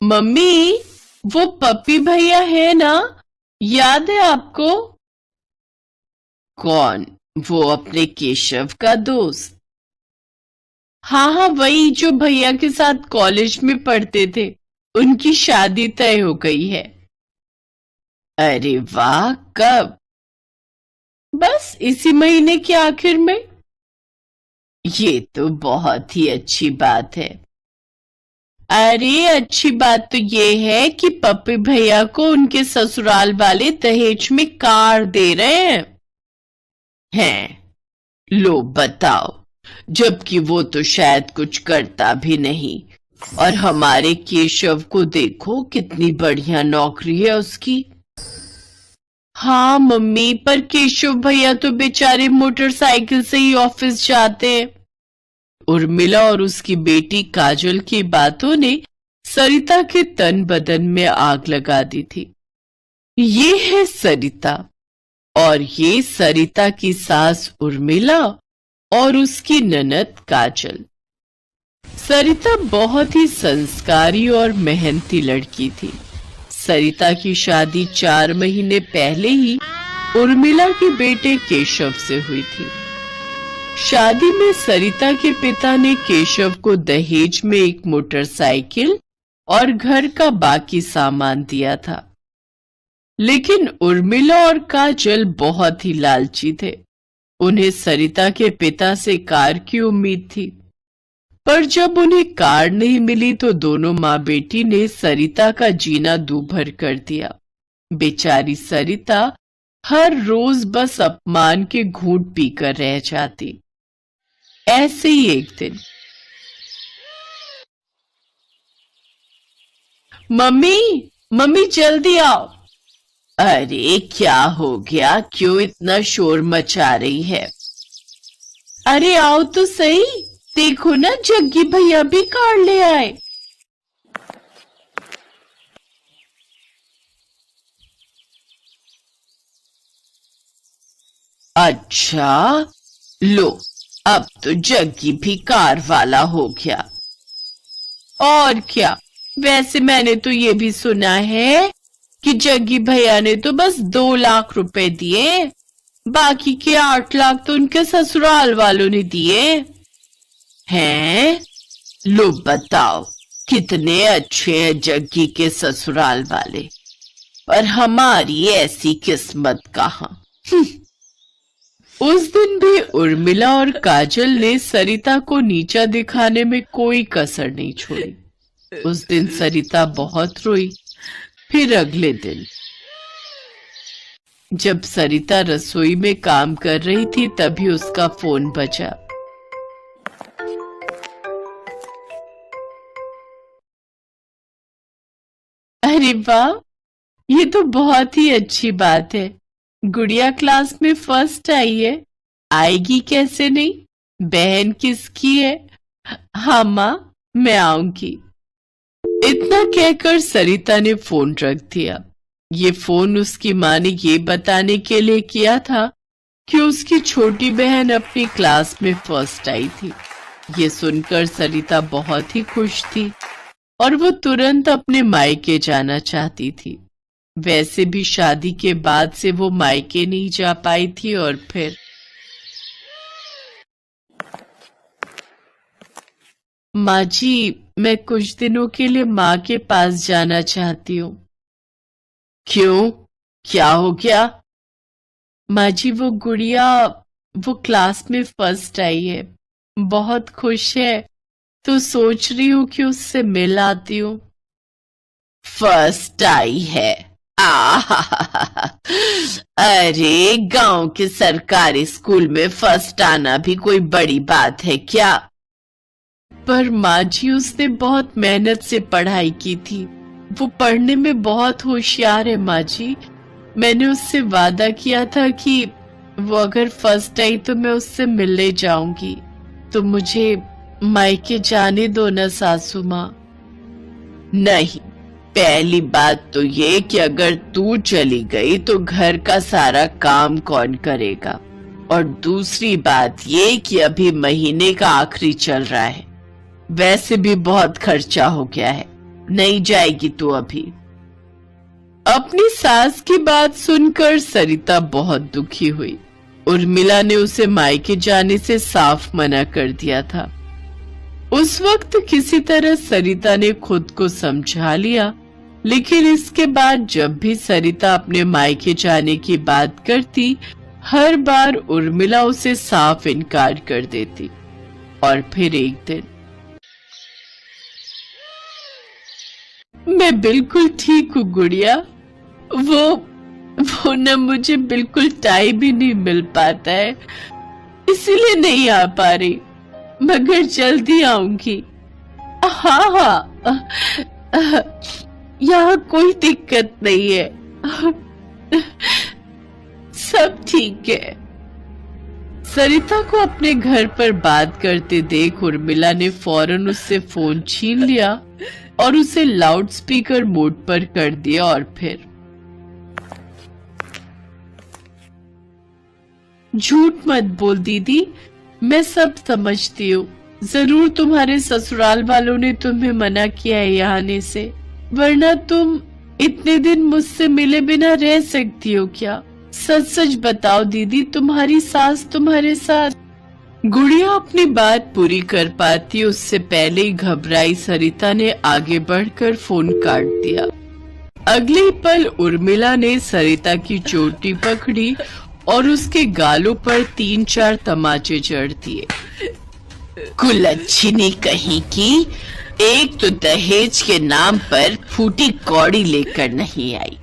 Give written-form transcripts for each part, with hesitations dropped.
Mummy, वो पप्पी भैया है ना? याद है आपको? कौन? वो अपने केशव का दोस्त? हाँ हाँ, वही जो भैया के साथ कॉलेज में पढ़ते थे। उनकी शादी तय हो गई है। अरे वाह, कब? बस इसी महीने के आखिर में। ये तो बहुत ही अच्छी बात है। अरे अच्छी बात तो ये है कि पप्पी भैया को उनके ससुराल वाले दहेज में कार दे रहे हैं। लो बताओ, जबकि वो तो शायद कुछ करता भी नहीं। और हमारे केशव को देखो, कितनी बढ़िया नौकरी है उसकी। हाँ मम्मी, पर केशव भैया तो बेचारे मोटरसाइकिल से ही ऑफिस जाते हैं। उर्मिला और उसकी बेटी काजल की बातों ने सरिता के तन बदन में आग लगा दी थी। ये है सरिता, और ये सरिता की सास उर्मिला और उसकी ननद काजल। सरिता बहुत ही संस्कारी और मेहनती लड़की थी। सरिता की शादी 4 महीने पहले ही उर्मिला के बेटे केशव से हुई थी। शादी में सरिता के पिता ने केशव को दहेज में एक मोटरसाइकिल और घर का बाकी सामान दिया था। लेकिन उर्मिला और काजल बहुत ही लालची थे। उन्हें सरिता के पिता से कार की उम्मीद थी। पर जब उन्हें कार नहीं मिली तो दोनों माँ बेटी ने सरिता का जीना दूभर कर दिया। बेचारी सरिता हर रोज बस अपमान के घूंट पीकर रह जाती। ऐसे ही एक दिन, मम्मी मम्मी जल्दी आओ। अरे क्या हो गया? क्यों इतना शोर मचा रही है? अरे आओ तो सही, देखो ना, जग्गी भैया भी कार ले आए। अच्छा, लो, अब तो जग्गी भी कार वाला हो गया। और क्या, वैसे मैंने तो ये भी सुना है कि जग्गी भैया ने तो बस 2 लाख रुपए दिए, बाकी के 8 लाख तो उनके ससुराल वालों ने दिए हैं। लो बताओ, कितने अच्छे हैं जग्गी के ससुराल वाले, और हमारी ऐसी किस्मत कहाँ। उस दिन भी उर्मिला और काजल ने सरिता को नीचा दिखाने में कोई कसर नहीं छोड़ी। उस दिन सरिता बहुत रोई। फिर अगले दिन जब सरिता रसोई में काम कर रही थी, तभी उसका फोन बजा। अरे वाह, ये तो बहुत ही अच्छी बात है। गुड़िया क्लास में फर्स्ट आई है। आएगी कैसे नहीं? बहन किसकी है? हाँ माँ, मैं आऊंगी। इतना कहकर सरिता ने फोन रख दिया। ये फोन उसकी माँ ने ये बताने के लिए किया था कि उसकी छोटी बहन अपनी क्लास में फर्स्ट आई थी। ये सुनकर सरिता बहुत ही खुश थी और वो तुरंत अपने मायके जाना चाहती थी। वैसे भी शादी के बाद से वो मायके नहीं जा पाई थी। और फिर माँ जी, मैं कुछ दिनों के लिए माँ के पास जाना चाहती हूँ। क्यों, क्या हो गया? माँ जी, वो गुड़िया वो क्लास में फर्स्ट आई है, बहुत खुश है, तो सोच रही हूँ कि उससे मिल आती हूँ। फर्स्ट आई है? अरे गांव के सरकारी स्कूल में फर्स्ट आना भी कोई बड़ी बात है क्या? पर माँ जी, उसने बहुत मेहनत से पढ़ाई की थी। वो पढ़ने में बहुत होशियार है माँ जी। मैंने उससे वादा किया था कि वो अगर फर्स्ट आई तो मैं उससे मिलने जाऊंगी। तो मुझे मायके जाने दो ना सासू माँ। नहीं, पहली बात तो ये कि अगर तू चली गई तो घर का सारा काम कौन करेगा, और दूसरी बात ये कि अभी महीने का आखिरी चल रहा है, वैसे भी बहुत खर्चा हो गया है। नहीं जाएगी तू अभी। अपनी सास की बात सुनकर सरिता बहुत दुखी हुई। उर्मिला ने उसे मायके जाने से साफ मना कर दिया था। उस वक्त किसी तरह सरिता ने खुद को समझा लिया, लेकिन इसके बाद जब भी सरिता अपने मायके जाने की बात करती, हर बार उर्मिला उसे साफ इनकार कर देती। और फिर एक दिन, मैं बिल्कुल ठीक हूँ गुड़िया, वो न मुझे बिल्कुल टाइम ही नहीं मिल पाता है, इसीलिए नहीं आ पा रही, मगर जल्दी आऊंगी। हाँ हाँ, यहाँ कोई दिक्कत नहीं है, सब ठीक है। सरिता को अपने घर पर बात करते देख उर्मिला ने फौरन उससे फोन छीन लिया और उसे लाउड स्पीकर मोड पर कर दिया। और फिर, झूठ मत बोल दीदी, मैं सब समझती हूँ। जरूर तुम्हारे ससुराल वालों ने तुम्हें मना किया है यहाँ आने से, वरना तुम इतने दिन मुझसे मिले बिना रह सकती हो क्या? सच सच बताओ दीदी, तुम्हारी सास तुम्हारे साथ। गुड़िया अपनी बात पूरी कर पाती उससे पहले ही घबराई सरिता ने आगे बढ़कर फोन काट दिया। अगले ही पल उर्मिला ने सरिता की चोटी पकड़ी और उसके गालों पर 3-4 तमाचे जड़ दिए। कुलच्छनी कहीं की, एक तो दहेज के नाम पर फूटी कौड़ी लेकर नहीं आई,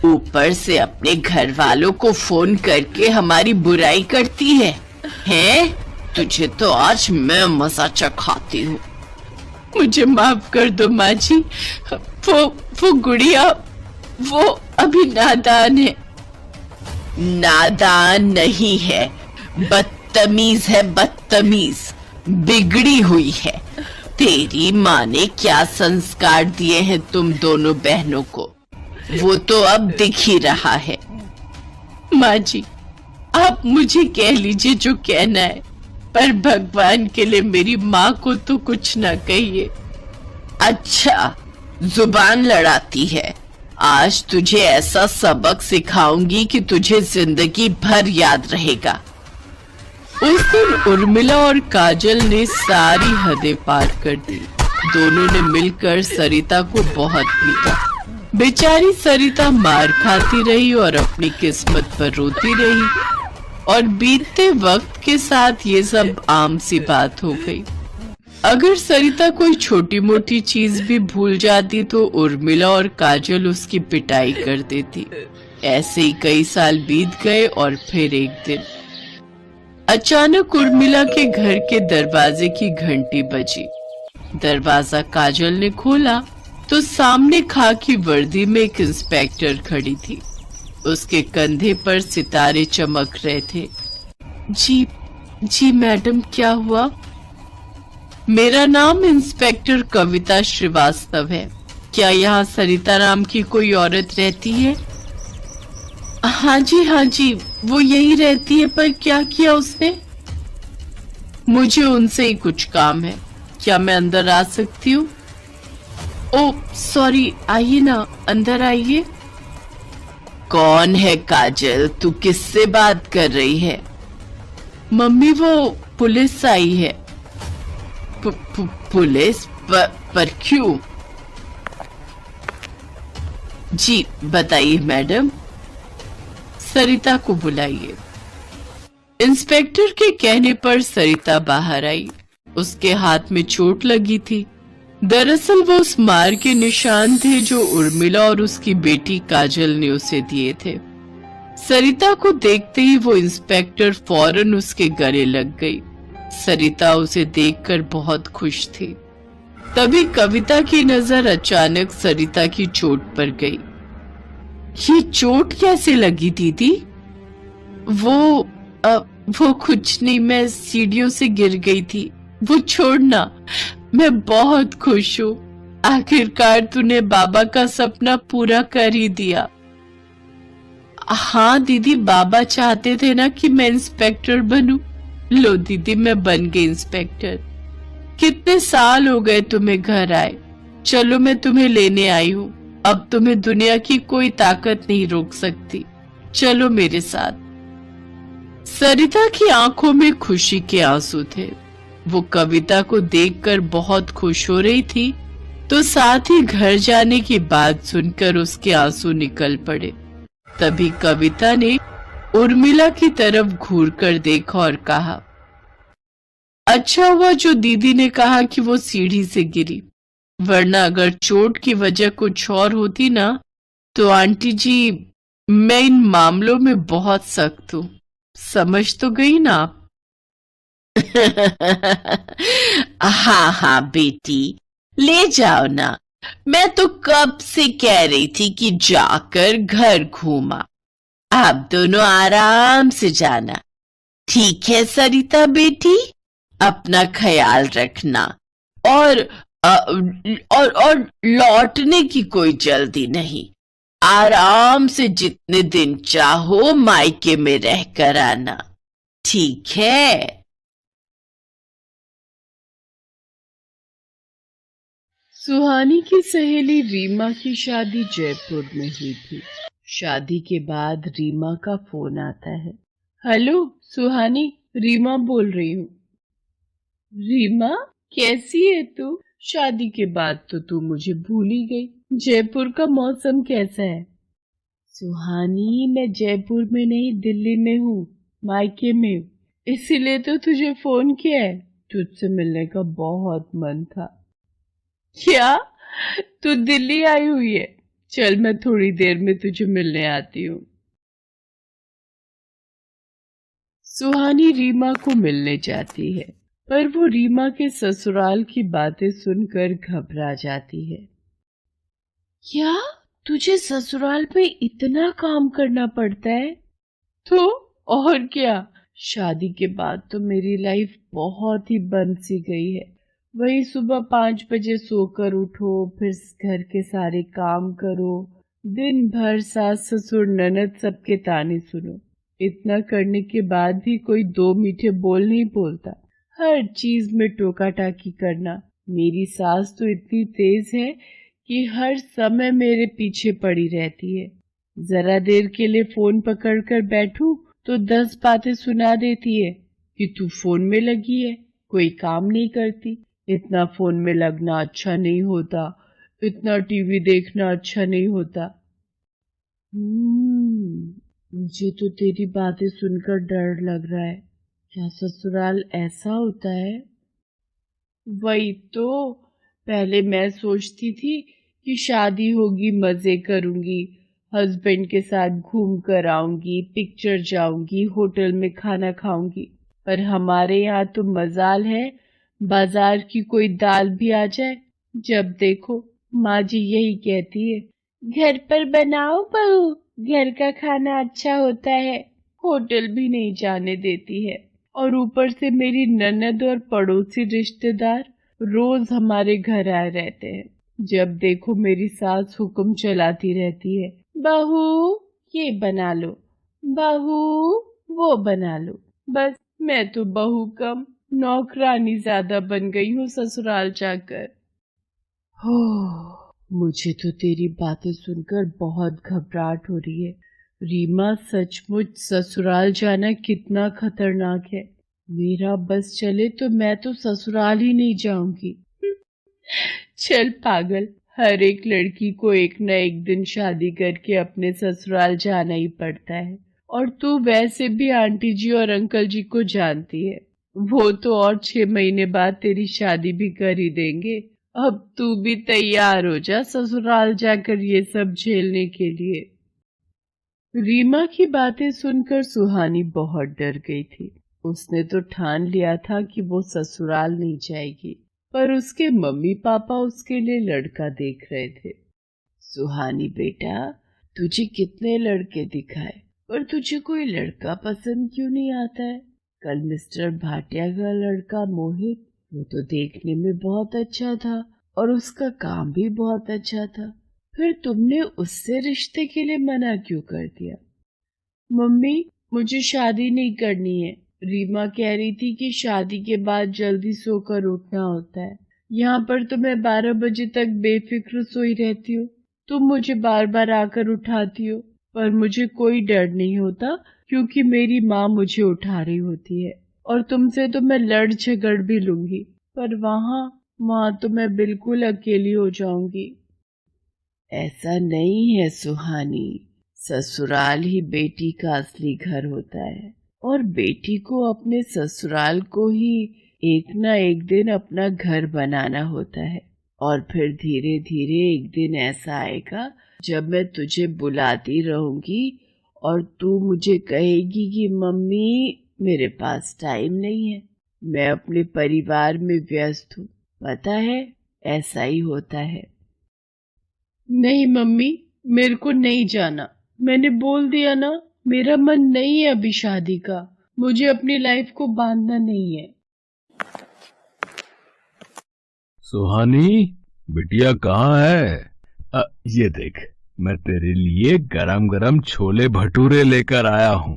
ऊपर से अपने घर वालों को फोन करके हमारी बुराई करती है। हैं? तुझे तो आज मैं मजा चखाती हूँ। मुझे माफ कर दो माँ जी, वो गुड़िया, वो अभी नादान है। नादान नहीं है, बदतमीज है, बदतमीज, बिगड़ी हुई है। तेरी माँ ने क्या संस्कार दिए हैं तुम दोनों बहनों को, वो तो अब दिख ही रहा है। माँ जी, आप मुझे कह लीजिए जो कहना है, पर भगवान के लिए मेरी माँ को तो कुछ ना कहिए। अच्छा, जुबान लड़ाती है। आज तुझे ऐसा सबक सिखाऊंगी कि तुझे जिंदगी भर याद रहेगा। उस दिन उर्मिला और काजल ने सारी हदें पार कर दी। दोनों ने मिलकर सरिता को बहुत पीटा। बेचारी सरिता मार खाती रही और अपनी किस्मत पर रोती रही, और बीतते वक्त के साथ ये सब आम सी बात हो गई। अगर सरिता कोई छोटी मोटी चीज भी भूल जाती तो उर्मिला और काजल उसकी पिटाई कर देती। ऐसे ही कई साल बीत गए और फिर एक दिन अचानक उर्मिला के घर के दरवाजे की घंटी बजी। दरवाजा काजल ने खोला तो सामने खाकी वर्दी में एक इंस्पेक्टर खड़ी थी। उसके कंधे पर सितारे चमक रहे थे। जी मैडम, क्या हुआ? मेरा नाम इंस्पेक्टर कविता श्रीवास्तव है। क्या यहाँ सरिता नाम की कोई औरत रहती है? हाँ जी, वो यही रहती है, पर क्या किया उसने? मुझे उनसे ही कुछ काम है। क्या मैं अंदर आ सकती हूँ? ओह सॉरी, आइए ना, अंदर आइए। कौन है काजल? तू किससे बात कर रही है? मम्मी, वो पुलिस आई है। पुलिस? पर क्यों? जी बताइए मैडम। सरिता को बुलाइए। इंस्पेक्टर के कहने पर सरिता बाहर आई। उसके हाथ में चोट लगी थी। दरअसल वो उस मार के निशान थे जो उर्मिला और उसकी बेटी काजल ने उसे दिए थे। सरिता को देखते ही वो इंस्पेक्टर फौरन उसके गले लग गई। सरिता उसे देखकर बहुत खुश थी। तभी कविता की नजर अचानक सरिता की चोट पर गई। ये चोट कैसे लगी दीदी? वो कुछ नहीं, मैं सीढ़ियों से गिर गई थी। वो छोड़ना, मैं बहुत खुश हूँ। आखिरकार तूने बाबा का सपना पूरा कर ही दिया। हाँ दीदी, बाबा चाहते थे ना कि मैं इंस्पेक्टर बनूं। लो दीदी, मैं बन गई इंस्पेक्टर। कितने साल हो गए तुम्हें घर आए? चलो मैं तुम्हें लेने आई हूँ। अब तुम्हें दुनिया की कोई ताकत नहीं रोक सकती। चलो मेरे साथ। सरिता की आंखों में खुशी के आंसू थे। वो कविता को देखकर बहुत खुश हो रही थी, तो साथ ही घर जाने की बात सुनकर उसके आंसू निकल पड़े। तभी कविता ने उर्मिला की तरफ घूर कर देखा और कहा, अच्छा हुआ जो दीदी ने कहा कि वो सीढ़ी से गिरी, वरना अगर चोट की वजह कुछ और होती ना, तो आंटी जी, मैं इन मामलों में बहुत सख्त हूँ। समझ तो गई ना आप? हाँ हाँ बेटी, ले जाओ ना। मैं तो कब से कह रही थी कि जाकर घर घूमा। आप दोनों आराम से जाना। ठीक है सरिता बेटी, अपना ख्याल रखना। और और लौटने की कोई जल्दी नहीं। आराम से जितने दिन चाहो मायके में रहकर आना। ठीक है? सुहानी की सहेली रीमा की शादी जयपुर में हुई थी। शादी के बाद रीमा का फोन आता है। हेलो सुहानी, रीमा बोल रही हूँ। रीमा, कैसी है तू? शादी के बाद तो तू मुझे भूल ही गई। जयपुर का मौसम कैसा है? सुहानी, मैं जयपुर में नहीं, दिल्ली में हूँ, मायके में। इसीलिए तो तुझे फोन किया है। तुझसे मिलने का बहुत मन था। क्या तू दिल्ली आई हुई है? चल मैं थोड़ी देर में तुझे मिलने आती हूँ। सुहानी रीमा को मिलने जाती है, पर वो रीमा के ससुराल की बातें सुनकर घबरा जाती है। क्या तुझे ससुराल में इतना काम करना पड़ता है? तो और क्या, शादी के बाद तो मेरी लाइफ बहुत ही बंद सी गई है। वही सुबह 5 बजे सोकर उठो, फिर घर के सारे काम करो, दिन भर सास ससुर ननद सबके ताने सुनो। इतना करने के बाद भी कोई दो मीठे बोल नहीं बोलता। हर चीज में टोका टाकी करना। मेरी सास तो इतनी तेज है कि हर समय मेरे पीछे पड़ी रहती है। जरा देर के लिए फोन पकड़कर बैठूं तो 10 बातें सुना देती है कि तू फोन में लगी है, कोई काम नहीं करती। इतना फोन में लगना अच्छा नहीं होता, इतना टीवी देखना अच्छा नहीं होता। मुझे तो तेरी बातें सुनकर डर लग रहा है। क्या ससुराल ऐसा होता है? वही तो, पहले मैं सोचती थी कि शादी होगी, मजे करूंगी, हस्बैंड के साथ घूम कर आऊंगी, पिक्चर जाऊंगी, होटल में खाना खाऊंगी। पर हमारे यहाँ तो मजाल है, बाजार की कोई दाल भी आ जाए, जब देखो माँ जी यही कहती है, घर पर बनाओ बहू, घर का खाना अच्छा होता है। होटल भी नहीं जाने देती है। और ऊपर से मेरी ननद और पड़ोसी रिश्तेदार रोज हमारे घर आए रहते हैं। जब देखो मेरी सास हुक्म चलाती रहती है, बहू ये बना लो, बहू वो बना लो। बस मैं तो बहू कम नौकरानी ज्यादा बन गई हूँ ससुराल जाकर। हो, मुझे तो तेरी बातें सुनकर बहुत घबराहट हो रही है। रीमा, सचमुच ससुराल जाना कितना खतरनाक है। मेरा बस चले तो मैं तो ससुराल ही नहीं जाऊंगी। चल पागल, हर एक लड़की को एक न एक दिन शादी करके अपने ससुराल जाना ही पड़ता है। और तू वैसे भी आंटी जी और अंकल जी को जानती है, वो तो और 6 महीने बाद तेरी शादी भी कर ही देंगे। अब तू भी तैयार हो जा ससुराल जाकर ये सब झेलने के लिए। रीमा की बातें सुनकर सुहानी बहुत डर गई थी। उसने तो ठान लिया था कि वो ससुराल नहीं जाएगी, पर उसके मम्मी पापा उसके लिए लड़का देख रहे थे। सुहानी बेटा, तुझे कितने लड़के दिखाए, पर तुझे कोई लड़का पसंद क्यों नहीं आता है? कल मिस्टर भाटिया का लड़का मोहित, वो तो देखने में बहुत अच्छा था और उसका काम भी बहुत अच्छा था, फिर तुमने उससे रिश्ते के लिए मना क्यों कर दिया? मम्मी, मुझे शादी नहीं करनी है। रीमा कह रही थी कि शादी के बाद जल्दी सोकर उठना होता है। यहाँ पर तो मैं 12 बजे तक बेफिक्र सोई रहती हूँ। तुम मुझे बार बार आकर उठाती हो, पर मुझे कोई डर नहीं होता क्योंकि मेरी माँ मुझे उठा रही होती है। और तुमसे तो मैं लड़ झगड़ भी लूंगी, पर वहां तो मैं बिल्कुल अकेली हो जाऊंगी। ऐसा नहीं है सुहानी, ससुराल ही बेटी का असली घर होता है और बेटी को अपने ससुराल को ही एक ना एक दिन अपना घर बनाना होता है। और फिर धीरे धीरे एक दिन ऐसा आएगा जब मैं तुझे बुलाती रहूंगी और तू मुझे कहेगी कि मम्मी मेरे पास टाइम नहीं है, मैं अपने परिवार में व्यस्त हूँ। पता है, ऐसा ही होता है। नहीं मम्मी, मेरे को नहीं जाना। मैंने बोल दिया ना, मेरा मन नहीं है अभी शादी का। मुझे अपनी लाइफ को बांधना नहीं है। सुहानी, बिटिया कहाँ है? ये देख, मैं तेरे लिए गरम गरम छोले भटूरे लेकर आया हूँ।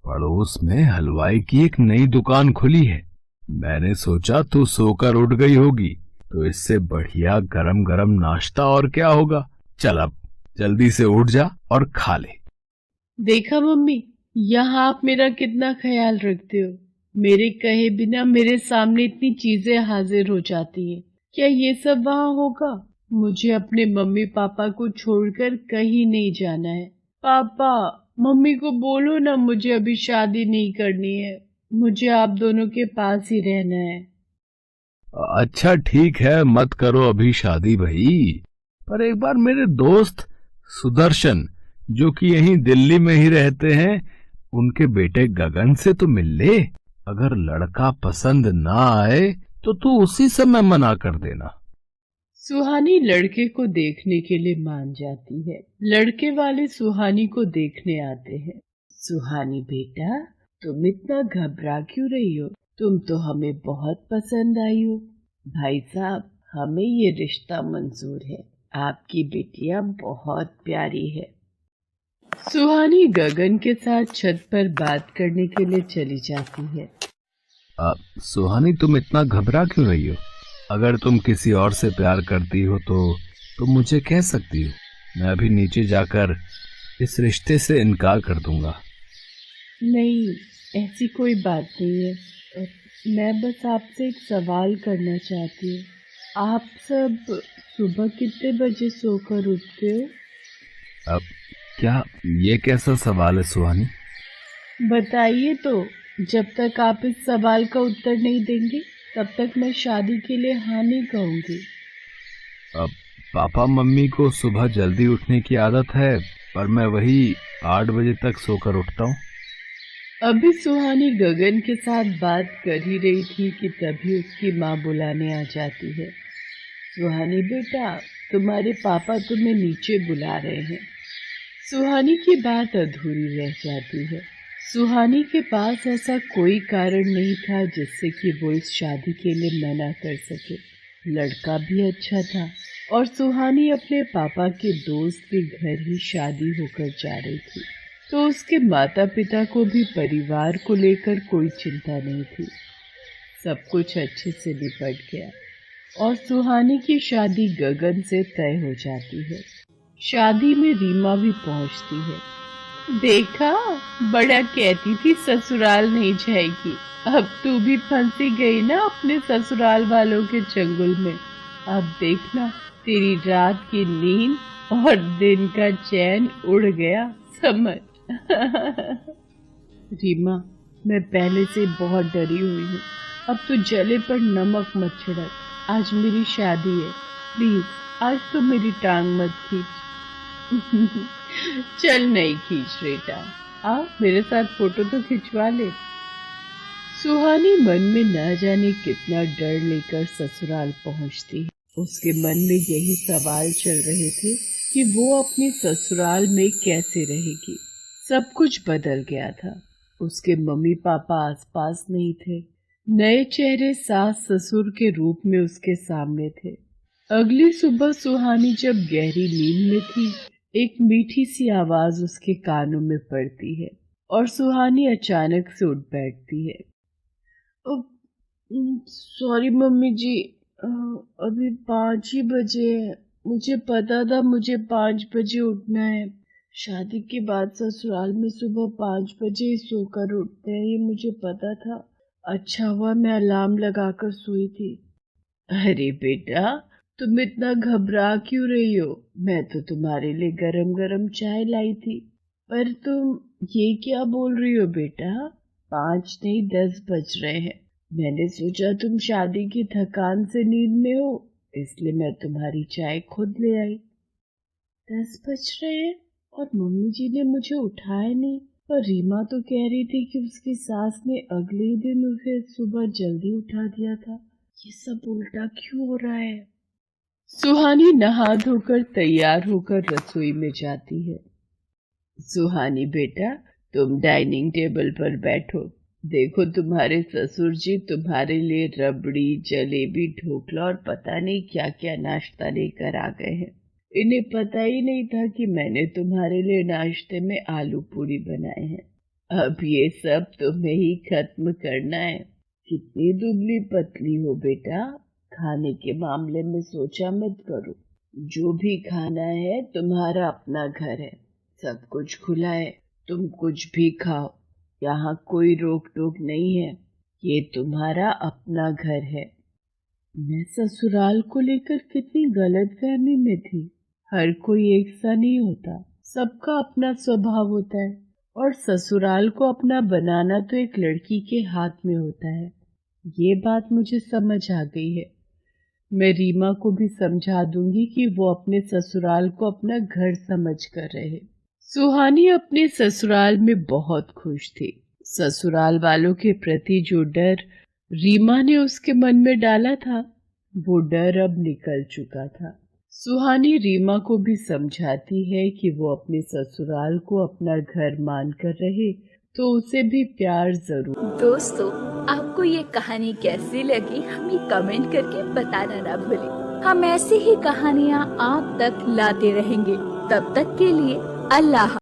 पड़ोस में हलवाई की एक नई दुकान खुली है। मैंने सोचा तू सोकर उठ गई होगी, तो इससे बढ़िया गरम गरम नाश्ता और क्या होगा। चल अब जल्दी से उठ जा और खा ले। देखा मम्मी, यहाँ आप मेरा कितना ख्याल रखते हो। मेरे कहे बिना मेरे सामने इतनी चीजें हाजिर हो जाती हैं। क्या ये सब वहाँ होगा? मुझे अपने मम्मी पापा को छोड़कर कहीं नहीं जाना है। पापा, मम्मी को बोलो ना मुझे अभी शादी नहीं करनी है। मुझे आप दोनों के पास ही रहना है। अच्छा ठीक है, मत करो अभी शादी भाई, पर एक बार मेरे दोस्त सुदर्शन, जो कि यहीं दिल्ली में ही रहते हैं, उनके बेटे गगन से तो मिल ले। अगर लड़का पसंद ना आए तो तू उसी समय मना कर देना। सुहानी लड़के को देखने के लिए मान जाती है। लड़के वाले सुहानी को देखने आते हैं। सुहानी बेटा, तुम इतना घबरा क्यों रही हो? तुम तो हमें बहुत पसंद आई हो। भाई साहब, हमें ये रिश्ता मंजूर है। आपकी बिटिया बहुत प्यारी है। सुहानी गगन के साथ छत पर बात करने के लिए चली जाती है। सुहानी, तुम इतना घबरा क्यों रही हो? अगर तुम किसी और से प्यार करती हो तो तुम मुझे कह सकती हो। मैं अभी नीचे जाकर इस रिश्ते से इनकार कर दूंगा। नहीं, ऐसी कोई बात नहीं है। मैं बस आपसे एक सवाल करना चाहती हूँ। आप सब सुबह कितने बजे सोकर उठते हो? अब क्या ये कैसा सवाल है सुहानी? बताइए तो। जब तक आप इस सवाल का उत्तर नहीं देंगे तब तक मैं शादी के लिए हाँ नहीं कहूंगी। अब पापा मम्मी को सुबह जल्दी उठने की आदत है, पर मैं वही 8 बजे तक सोकर उठता हूँ। अभी सुहानी गगन के साथ बात कर ही रही थी कि तभी उसकी माँ बुलाने आ जाती है। सुहानी बेटा, तुम्हारे पापा तुम्हें नीचे बुला रहे हैं। सुहानी की बात अधूरी रह जाती है। सुहानी के पास ऐसा कोई कारण नहीं था जिससे कि वो इस शादी के लिए मना कर सके। लड़का भी अच्छा था और सुहानी अपने पापा के दोस्त के घर ही शादी होकर जा रही थी, तो उसके माता पिता को भी परिवार को लेकर कोई चिंता नहीं थी। सब कुछ अच्छे से निपट गया और सुहानी की शादी गगन से तय हो जाती है। शादी में रीमा भी पहुंचती है। देखा, बड़ा कहती थी ससुराल नहीं जाएगी। अब तू भी फंसी गई ना अपने ससुराल वालों के चंगुल में। अब देखना, तेरी रात की नींद और दिन का चैन उड़ गया, समझ। रीमा, मैं पहले से बहुत डरी हुई हूँ। अब तू जले पर नमक मत छिड़क। आज मेरी शादी है, प्लीज आज तो मेरी टांग मत खींच। चल नहीं खींच बेटा, आ मेरे साथ फोटो तो खिंचवा ले। सुहानी मन में न जाने कितना डर लेकर ससुराल पहुंचती है। उसके मन में यही सवाल चल रहे थे कि वो अपने ससुराल में कैसे रहेगी। सब कुछ बदल गया था। उसके मम्मी पापा आसपास नहीं थे। नए चेहरे सास ससुर के रूप में उसके सामने थे। अगली सुबह सुहानी जब गहरी नींद में थी, एक मीठी सी आवाज उसके कानों में पड़ती है और सुहानी अचानक से उठ बैठती है। सॉरी मम्मी जी, अभी 5 ही बजे है। मुझे पता था मुझे 5 बजे उठना है। शादी के बाद ससुराल में सुबह 5 बजे ही सोकर उठते हैं, ये मुझे पता था। अच्छा हुआ मैं अलार्म लगाकर सोई थी। अरे बेटा, तुम इतना घबरा क्यों रही हो? मैं तो तुम्हारे लिए गरम गरम चाय लाई थी। पर तुम ये क्या बोल रही हो बेटा? 5 नहीं 10 बज रहे हैं। मैंने सोचा तुम शादी की थकान से नींद में हो, इसलिए मैं तुम्हारी चाय खुद ले आई। 10 बज रहे हैं और मम्मी जी ने मुझे उठाया नहीं। पर रीमा तो कह रही थी कि उसकी सास ने अगले ही दिन उसे सुबह जल्दी उठा दिया था। ये सब उल्टा क्यों हो रहा है? सुहानी नहा धोकर तैयार होकर रसोई में जाती है। सुहानी बेटा, तुम डाइनिंग टेबल पर बैठो। देखो तुम्हारे ससुर जी तुम्हारे लिए रबड़ी, जलेबी, ढोकला और पता नहीं क्या क्या नाश्ता लेकर आ गए हैं। इन्हें पता ही नहीं था कि मैंने तुम्हारे लिए नाश्ते में आलू पूरी बनाए हैं। अब ये सब तुम्हें ही खत्म करना है। कितनी दुबली पतली हो बेटा, खाने के मामले में सोचा मत करो। जो भी खाना है तुम्हारा अपना घर है, सब कुछ खुला है, तुम कुछ भी खाओ, यहाँ कोई रोक टोक नहीं है। ये तुम्हारा अपना घर है। मैं ससुराल को लेकर कितनी गलतफहमी में थी। हर कोई एक सा नहीं होता, सबका अपना स्वभाव होता है और ससुराल को अपना बनाना तो एक लड़की के हाथ में होता है। ये बात मुझे समझ आ गई है। मैं रीमा को भी समझा दूंगी कि वो अपने ससुराल को अपना घर समझ कर रहे। सुहानी अपने ससुराल में बहुत खुश थी। ससुराल वालों के प्रति जो डर रीमा ने उसके मन में डाला था, वो डर अब निकल चुका था। सुहानी रीमा को भी समझाती है कि वो अपने ससुराल को अपना घर मानकर रहे तो उसे भी प्यार जरूर। दोस्तों, आपको ये कहानी कैसी लगी हमें कमेंट करके बताना ना भूलें। हम ऐसी ही कहानियाँ आप तक लाते रहेंगे। तब तक के लिए अल्लाह।